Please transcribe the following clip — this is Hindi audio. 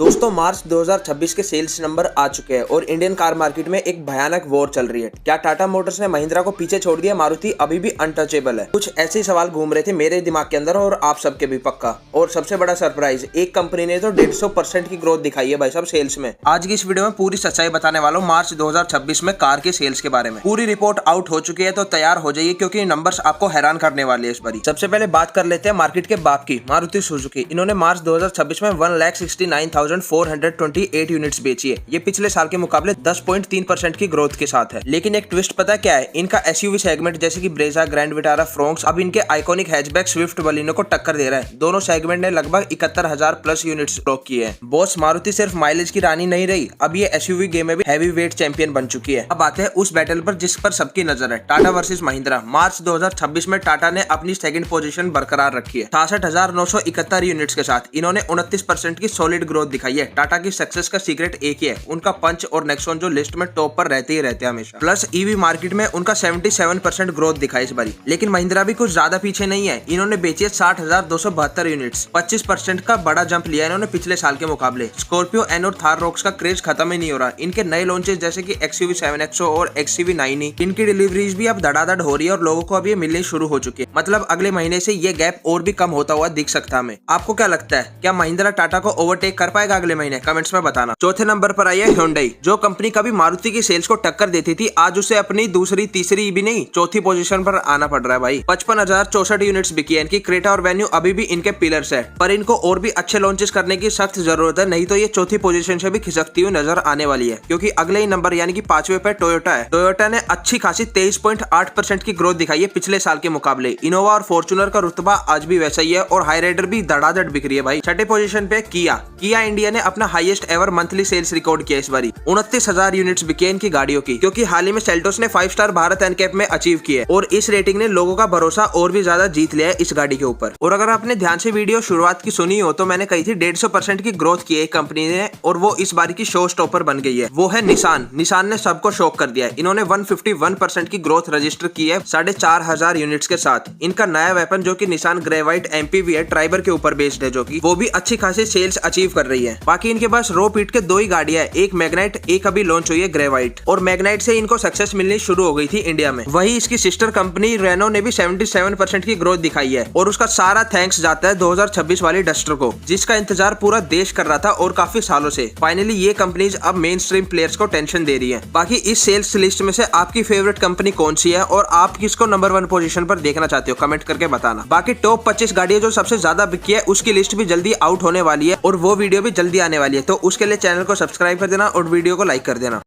दोस्तों मार्च 2026 के सेल्स नंबर आ चुके हैं और इंडियन कार मार्केट में एक भयानक वॉर चल रही है। क्या टाटा मोटर्स ने महिंद्रा को पीछे छोड़ दिया? मारुति अभी भी अनटचेबल है। कुछ ऐसे ही सवाल घूम रहे थे मेरे दिमाग के अंदर और आप सबके भी पक्का। और सबसे बड़ा सरप्राइज, एक कंपनी ने तो 150% की ग्रोथ दिखाई है भाई साहब सेल्स में। आज की इस वीडियो में पूरी सच्चाई बताने वाला हूँ मार्च 2026 में कार के सेल्स के बारे में। पूरी रिपोर्ट आउट हो चुकी है तो तैयार हो जाइए क्योंकि नंबर्स आपको हैरान करने वाले हैं इस बारी। सबसे पहले बात कर लेते हैं मार्केट के बाप की, मारुति सुजुकी। इन्होंने मार्च 2026 में 1,69,428 यूनिट्स बेची है। ये पिछले साल के मुकाबले 10.3% की ग्रोथ के साथ है। लेकिन एक ट्विस्ट पता क्या है, इनका एसयूवी सेगमेंट जैसे कि ब्रेजा, ग्रैंड विटारा, फ्रोंक्स अब इनके आइकॉनिक हैचबैक स्विफ्ट बलिनो को टक्कर दे रहा है। दोनों सेगमेंट ने लगभग 71,000 प्लस यूनिट्स क्लॉक किए हैं। बॉस मारुति सिर्फ माइलेज की रानी नहीं रही, अब ये एसयूवी गेम में भी हैवी वेट चैंपियन बन चुकी है। अब आते हैं उस बैटल पर जिस पर सबकी नजर है, टाटा वर्सेस महिंद्रा। मार्च 2026 में टाटा ने अपनी सेकंड पोजीशन बरकरार रखी है 66,971 यूनिट्स के साथ। इन्होंने 29% की सॉलिड ग्रोथ दिखाई है। टाटा की सक्सेस का सीक्रेट एक ही है, उनका पंच और नेक्सॉन जो लिस्ट में टॉप पर रहते ही रहते हैं हमेशा। प्लस ईवी मार्केट में उनका 77% ग्रोथ दिखाई इस बारी। लेकिन महिंद्रा भी कुछ ज्यादा पीछे नहीं है। इन्होंने बेची है 60,272 यूनिट्स, 25% का बड़ा जंप लिया इन्होंने पिछले साल के मुकाबले। स्कॉर्पियो एन और थार रॉक्स का क्रेज खत्म ही नहीं हो रहा। इनके नए लॉन्चेस जैसे कि XUV 7XO और XUV 9e, इनकी डिलीवरीज भी अब धड़ाधड़ हो रही है और लोगों को अब ये मिलनी शुरू हो चुकी है। मतलब अगले महीने से ये गैप और भी कम होता हुआ दिख सकता है हमें। आपको क्या लगता है, क्या महिंद्रा टाटा को ओवरटेक कर पाएगा अगले महीने? कमेंट्स में बताना। चौथे नंबर पर आई है Hyundai, जो कंपनी कभी मारुति की सेल्स को टक्कर देती थी, आज उसे अपनी दूसरी तीसरी भी नहीं चौथी पोजीशन पर आना पड़ रहा है भाई। 55,064 यूनिट्स बिकी है। इनकी क्रेटा और वेन्यू अभी भी इनके पिलर्स है, पर इनको और भी अच्छे लॉन्चेस करने की सख्त जरूरत है, नहीं तो ये चौथी पोजीशन से भी खिसकती हुई नजर आने वाली है। क्योंकि अगले ही नंबर यानी कि 5वें पे टोयोटा है। टोयोटा ने अच्छी खासी 23.8% की ग्रोथ दिखाई है पिछले साल के मुकाबले। इनोवा और फॉर्च्यूनर का रुतबा आज भी वैसा ही है और हाई राइडर भी धड़ाधड़ बिक रही है भाई। छठे पोजीशन पे किया इंडिया ने अपना highest ever monthly sales record किया इस बारी। 29,000 यूनिट्स बिके इनकी गाड़ियों की, क्योंकि हाल ही में सेल्टोस ने 5 स्टार भारत एनकैप में अचीव किया और इस रेटिंग ने लोगों का भरोसा और भी ज्यादा जीत लिया है इस गाड़ी के ऊपर। और अगर आपने ध्यान से वीडियो शुरुआत की सुनी हो तो मैंने कही थी 150% की ग्रोथ की है कंपनी ने और वो इस बारी की शो स्टॉपर बन गई है। वो है निसान ने सबको शॉक कर दिया है। इन्होंने 151% की ग्रोथ रजिस्टर की है 4,500 यूनिट्स के साथ। इनका नया वेपन जो कि निसान ग्रेवाइट MPV है, ट्राइबर के ऊपर बेस्ड है, जो कि वो भी अच्छी खासी सेल्स अचीव कर रही है। बाकी इनके पास रो पीट के 2 ही गाड़ियां है, एक मैग्नाइट, एक अभी लॉन्च हुई है ग्रेवाइट। और मैग्नाइट से इनको सक्सेस मिलनी शुरू हो गई थी इंडिया में। वही इसकी सिस्टर कंपनी रेनो ने भी 77% की ग्रोथ दिखाई है और उसका सारा थैंक्स जाता है 2026 वाली डस्टर को, जिसका इंतजार पूरा देश कर रहा था और काफी सालों से। फाइनली ये कंपनीज अब मेन स्ट्रीम प्लेयर्स को टेंशन दे रही है। बाकी इस सेल्स लिस्ट में से आपकी फेवरेट कंपनी कौन सी है और आप किसको नंबर 1 पोजीशन पर देखना चाहते हो, कमेंट करके बताना। बाकी टॉप 25 गाड़ियां जो सबसे ज्यादा बिकी है उसकी लिस्ट भी जल्दी आउट होने वाली है और वो वीडियो भी जल्दी आने वाली है, तो उसके लिए चैनल को सब्सक्राइब कर देना और वीडियो को लाइक कर देना।